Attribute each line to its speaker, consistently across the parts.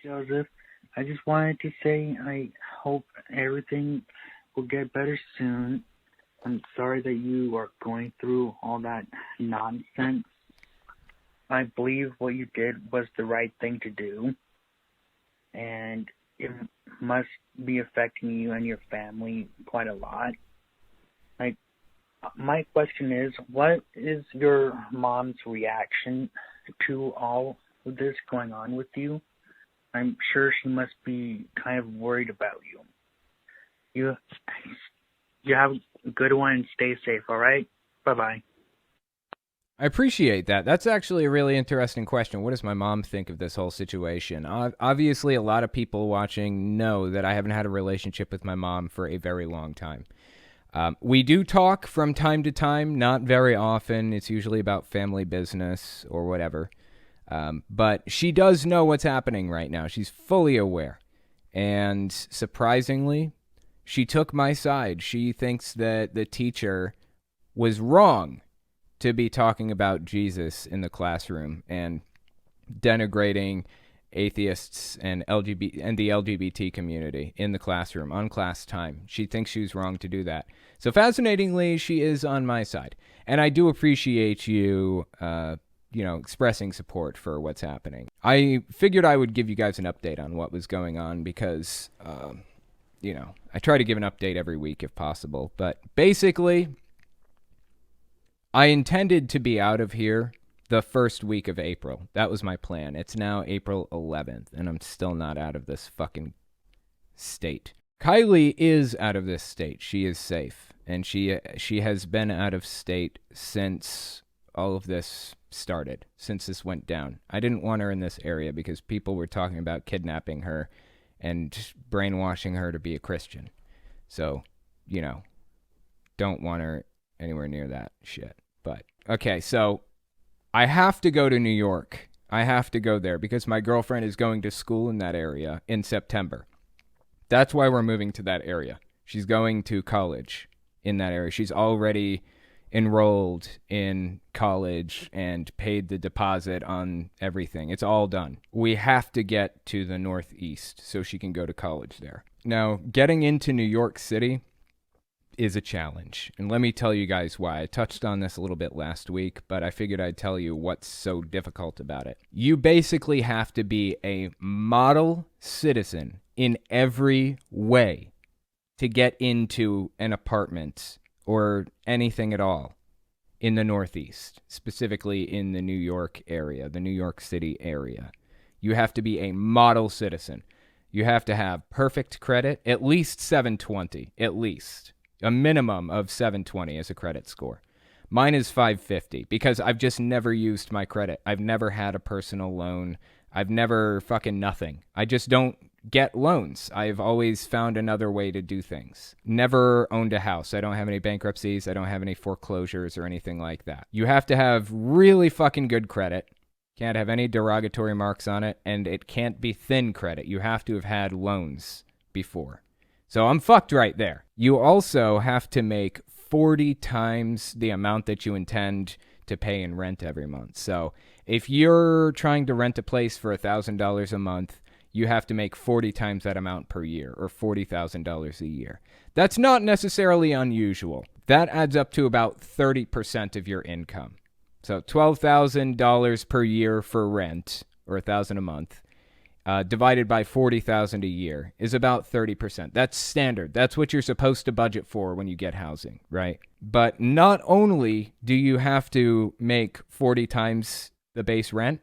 Speaker 1: Joseph. I just wanted to say I hope everything will get better soon. I'm sorry that you are going through all that nonsense. I believe what you did was the right thing to do, and it must be affecting you and your family quite a lot. Like, my question is, what is your mom's reaction to all of this going on with you? I'm sure she must be kind of worried about you. You you have a good one and stay safe, all right? Bye-bye.
Speaker 2: I appreciate that. That's actually a really interesting question. What does my mom think of this whole situation? Obviously, a lot of people watching know that I haven't had a relationship with my mom for a very long time. We do talk from time to time, not very often. It's usually about family business or whatever. But she does know what's happening right now. She's fully aware. And surprisingly, she took my side. She thinks that the teacher was wrong to be talking about Jesus in the classroom and denigrating atheists and the LGBT community in the classroom on class time. She thinks she was wrong to do that. So fascinatingly, she is on my side. And I do appreciate you, expressing support for what's happening. I figured I would give you guys an update on what was going on because, I try to give an update every week if possible. But basically, I intended to be out of here the first week of April. That was my plan. It's now April 11th, and I'm still not out of this fucking state. Kylie is out of this state. She is safe, and she has been out of state since all of this started, since this went down. I didn't want her in this area because people were talking about kidnapping her and brainwashing her to be a Christian. So, don't want her anywhere near that shit. But, okay, so I have to go to New York. I have to go there because my girlfriend is going to school in that area in September. That's why we're moving to that area. She's going to college in that area. She's already enrolled in college and paid the deposit on everything. It's all done. We have to get to the Northeast so she can go to college there. Now, getting into New York City is a challenge. And let me tell you guys why. I touched on this a little bit last week, but I figured I'd tell you what's so difficult about it. You basically have to be a model citizen in every way to get into an apartment or anything at all in the Northeast, specifically in the New York area, the New York City area. You have to be a model citizen. You have to have perfect credit, at least 720, at least. A minimum of 720 as a credit score. Mine is 550 because I've just never used my credit. I've never had a personal loan. I've never fucking nothing. I just don't get loans. I've always found another way to do things. Never owned a house. I don't have any bankruptcies. I don't have any foreclosures or anything like that. You have to have really fucking good credit. Can't have any derogatory marks on it, and it can't be thin credit. You have to have had loans before. So I'm fucked right there. You also have to make 40 times the amount that you intend to pay in rent every month. So if you're trying to rent a place for $1,000 a month, you have to make 40 times that amount per year, or $40,000 a year. That's not necessarily unusual. That adds up to about 30% of your income. So $12,000 per year for rent, or $1,000 a month. Divided by 40,000 a year is about 30%. That's standard. That's what you're supposed to budget for when you get housing, right? But not only do you have to make 40 times the base rent,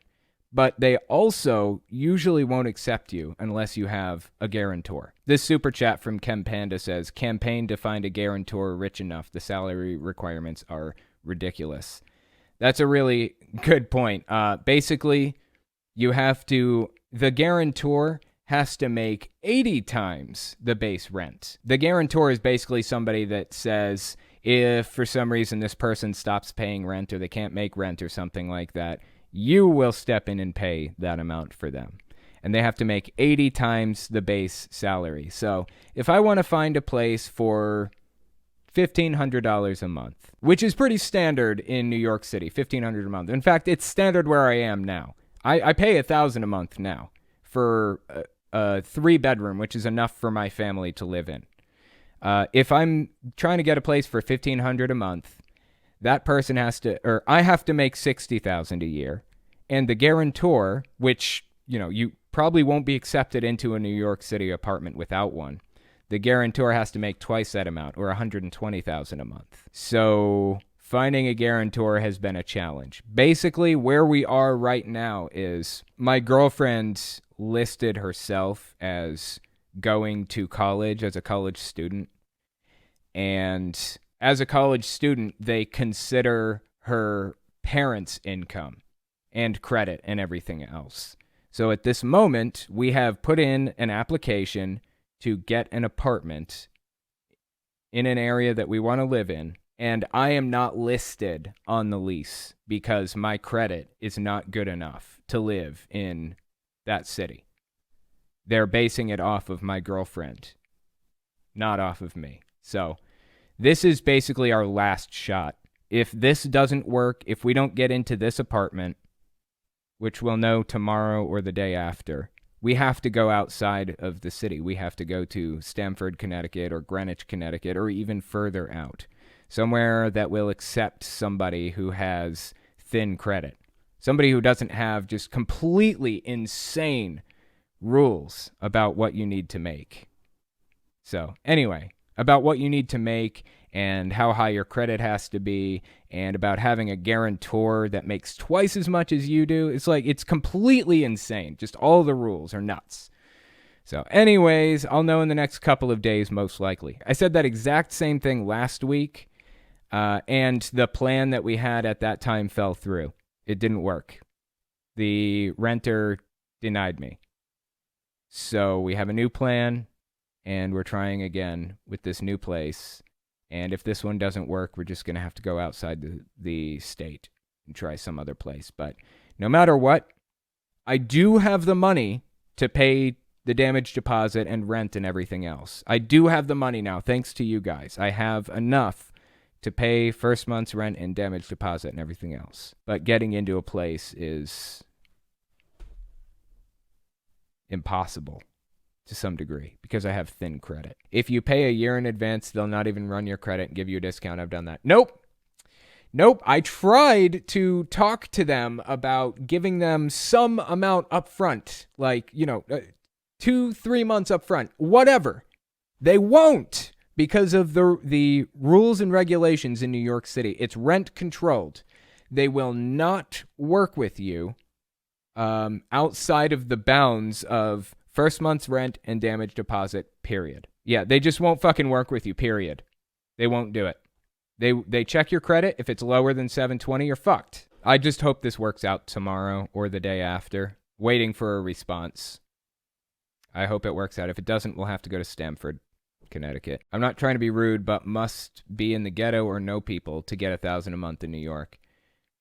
Speaker 2: but they also usually won't accept you unless you have a guarantor. This super chat from Kem Panda says, campaign to find a guarantor rich enough. The salary requirements are ridiculous. That's a really good point. Basically, the guarantor has to make 80 times the base rent. The guarantor is basically somebody that says if for some reason this person stops paying rent or they can't make rent or something like that, you will step in and pay that amount for them. And they have to make 80 times the base salary. So if I want to find a place for $1,500 a month, which is pretty standard in New York City, $1,500 a month. In fact, it's standard where I am now. I pay $1,000 a month now for a 3-bedroom, which is enough for my family to live in. If I'm trying to get a place for $1,500 a month, that person has to, or I have to make $60,000 a year, and the guarantor, which you probably won't be accepted into a New York City apartment without one. The guarantor has to make twice that amount, or $120,000 a month. So finding a guarantor has been a challenge. Basically, where we are right now is my girlfriend listed herself as going to college as a college student. And as a college student, they consider her parents' income and credit and everything else. So at this moment, we have put in an application to get an apartment in an area that we want to live in, and I am not listed on the lease because my credit is not good enough to live in that city. They're basing it off of my girlfriend, not off of me. So this is basically our last shot. If this doesn't work, if we don't get into this apartment, which we'll know tomorrow or the day after, we have to go outside of the city. We have to go to Stamford, Connecticut, or Greenwich, Connecticut, or even further out. Somewhere that will accept somebody who has thin credit. Somebody who doesn't have just completely insane rules about what you need to make. So, anyway, about what you need to make and how high your credit has to be, and about having a guarantor that makes twice as much as you do. It's completely insane. Just all the rules are nuts. So anyways, I'll know in the next couple of days, most likely. I said that exact same thing last week, and the plan that we had at that time fell through. It didn't work. The renter denied me. So we have a new plan, and we're trying again with this new place. And if this one doesn't work, we're just going to have to go outside the state and try some other place. But no matter what, I do have the money to pay the damage deposit and rent and everything else. I do have the money now, thanks to you guys. I have enough to pay first month's rent and damage deposit and everything else. But getting into a place is impossible. To some degree, because I have thin credit. If you pay a year in advance, they'll not even run your credit and give you a discount. I've done that. Nope. I tried to talk to them about giving them some amount up front, like, 2-3 months up front, whatever. They won't, because of the rules and regulations in New York City. It's rent controlled. They will not work with you outside of the bounds of first month's rent and damage deposit, period. Yeah, they just won't fucking work with you, period. They won't do it. They check your credit. If it's lower than 720, you're fucked. I just hope this works out tomorrow or the day after. Waiting for a response. I hope it works out. If it doesn't, we'll have to go to Stamford, Connecticut. I'm not trying to be rude, but must be in the ghetto or know people to get $1,000 a month in New York.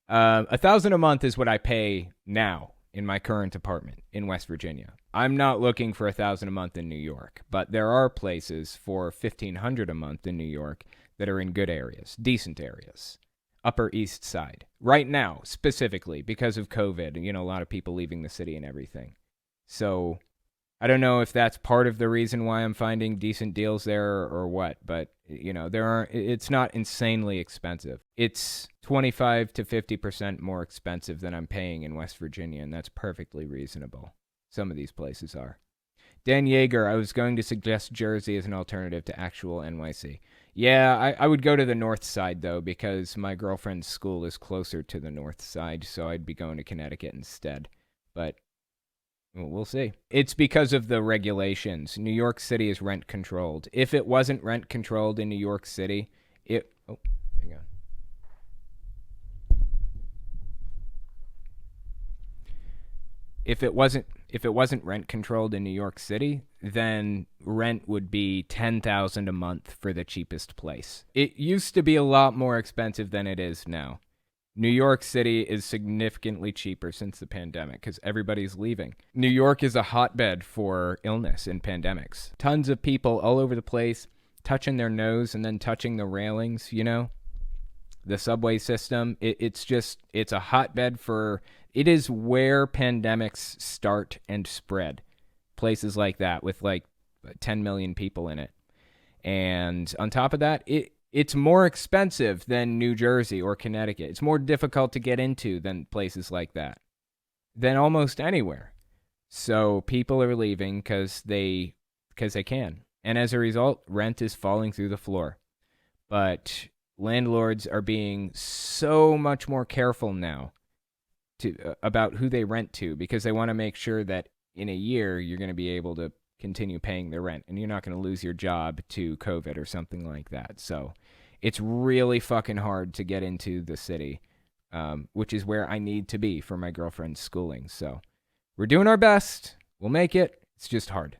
Speaker 2: $1,000 a month is what I pay now in my current apartment in West Virginia. I'm not looking for $1,000 a month in New York, but there are places for $1,500 a month in New York that are in good areas, decent areas, Upper East Side. Right now, specifically, because of COVID, a lot of people leaving the city and everything. So I don't know if that's part of the reason why I'm finding decent deals there or what, but it's not insanely expensive. It's 25 to 50% more expensive than I'm paying in West Virginia, and that's perfectly reasonable. Some of these places are. Dan Yeager, I was going to suggest Jersey as an alternative to actual NYC. Yeah, I would go to the north side, though, because my girlfriend's school is closer to the north side, so I'd be going to Connecticut instead. But we'll see. It's because of the regulations. New York City is rent controlled. If it wasn't rent controlled in New York City, hang on. If it wasn't rent controlled in New York City, then rent would be $10,000 a month for the cheapest place. It used to be a lot more expensive than it is now. New York City is significantly cheaper since the pandemic because everybody's leaving. New York is a hotbed for illness and pandemics. Tons of people all over the place touching their nose and then touching the railings, The subway system, it's a hotbed for It is where pandemics start and spread. Places like that with like 10 million people in it. And on top of that, it's more expensive than New Jersey or Connecticut. It's more difficult to get into than places like that, than almost anywhere. So people are leaving because they can. And as a result, rent is falling through the floor. But landlords are being so much more careful now about who they rent to, because they want to make sure that in a year you're going to be able to continue paying their rent and you're not going to lose your job to COVID or something like that. So it's really fucking hard to get into the city, which is where I need to be for my girlfriend's schooling. So we're doing our best. We'll make it. It's just hard.